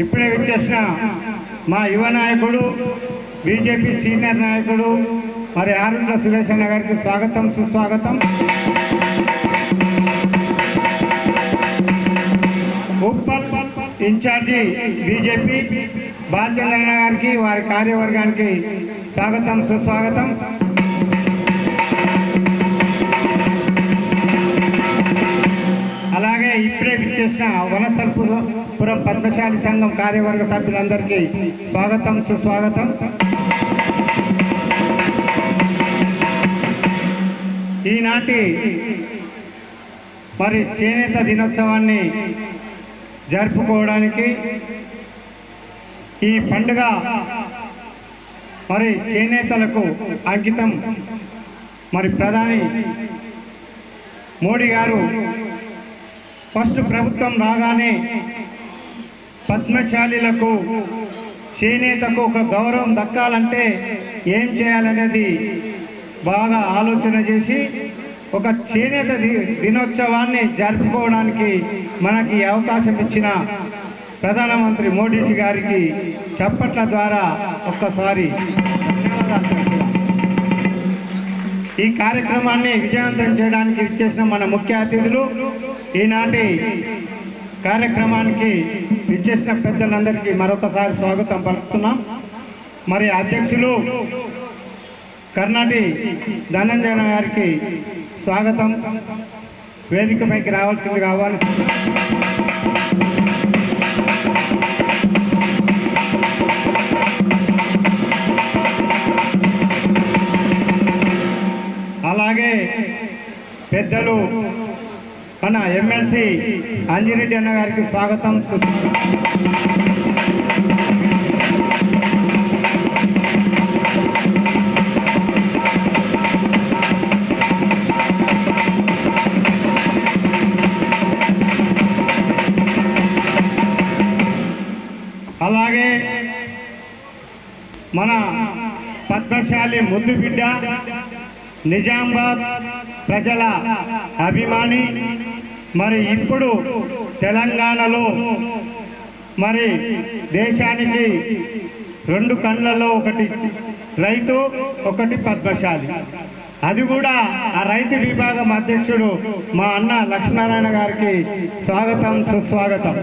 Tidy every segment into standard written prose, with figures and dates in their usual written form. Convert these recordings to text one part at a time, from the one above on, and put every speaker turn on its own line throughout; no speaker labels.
ఇప్పుడే విచ్చేసిన మా యువ నాయకుడు బీజేపీ సీనియర్ నాయకుడు మరి ఆరుండ్ల సురేష్ అన్న గారికి స్వాగతం సుస్వాగతం. ఉప్పల్ ఇన్ఛార్జి బీజేపీ బాలచంద్రన్న గారికి వారి కార్యవర్గానికి స్వాగతం సుస్వాగతం. అలాగే ఇప్పుడే విచ్చేసిన వనస్థలపురం పద్మశాలి సంఘం కార్యవర్గ సభ్యులందరికీ స్వాగతం సుస్వాగతం. ఈనాటి మరి చేనేత దినోత్సవాన్ని జరుపుకోవడానికి ఈ పండుగ మరి చేనేతలకు అంకితం. మరి ప్రధాని మోడీ గారు ఫస్ట్ ప్రభుత్వం రాగానే పద్మశాలీలకు చేనేతకు ఒక గౌరవం దక్కాలంటే ఏం చేయాలనేది బాగా ఆలోచన చేసి ఒక చేనేత దినోత్సవాన్ని జరుపుకోవడానికి మనకి అవకాశం ఇచ్చిన ప్రధానమంత్రి మోడీజీ గారికి చప్పట్ల ద్వారా ఒక్కసారి ఈ కార్యక్రమాన్ని విజయవంతం చేయడానికి విచ్చేసిన మన ముఖ్య అతిథులు, ఈనాటి కార్యక్రమానికి విచ్చేసిన పెద్దలందరికీ మరొకసారి స్వాగతం పలుకుతున్నాం. మరి అధ్యక్షులు కర్ణాటి ధనంజయ గారికి స్వాగతం. వేదికపైకి రావాల్సిందిగా ఆహ్వానిస్తున్నాం. అలాగే పెద్దలు మన ఎమ్మెల్సీ అంజిరెడ్డి అన్న గారికి స్వాగతం. అలాగే మన పద్మశాలి ముద్దు బిడ్డ, నిజామాబాద్ ప్రజల అభిమాని, మరి ఇప్పుడు తెలంగాణలో మరి దేశానికి రెండు కళ్ళలో ఒకటి రైతు, ఒకటి పద్మశాలి. అది కూడా ఆ రైతు విభాగం అధ్యక్షుడు మా అన్న లక్ష్మీనారాయణ గారికి స్వాగతం సుస్వాగతం.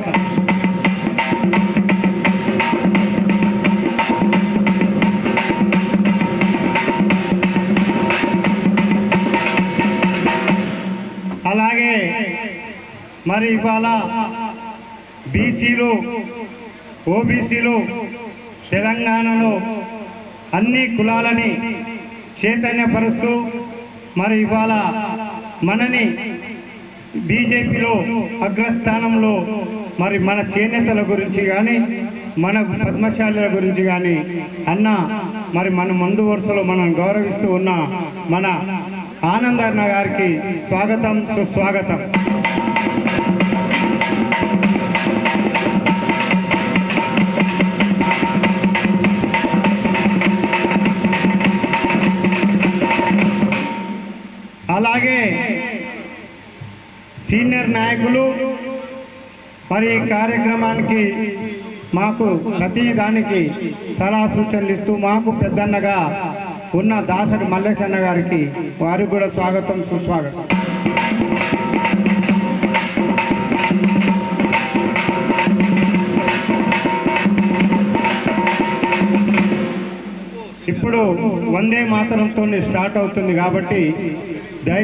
అలాగే మరి ఇవాళ బీసీలు ఓబీసీలు తెలంగాణలో అన్ని కులాలని చైతన్యపరుస్తూ మరి ఇవాళ మనని బీజేపీలో అగ్రస్థానంలో మరి మన చేనేతల గురించి కానీ మన పద్మశాలుల గురించి కానీ అన్న మరి మన ముందు వరుసలో మనం గౌరవిస్తూ ఉన్న మన ఆనందన్న గారికి స్వాగతం సుస్వాగతం. అలాగే సీనియర్ నాయకులు మరి ఈ కార్యక్రమానికి మాకు ప్రతి దానికి సలహా సూచనలు ఇస్తూ మాకు పెద్దన్నగా ఉన్న దాసరి మల్లేశన్న గారికి వారికి కూడా స్వాగతం సుస్వాగతం. ఇప్పుడు వందే మాతరంతో స్టార్ట్ అవుతుంది కాబట్టి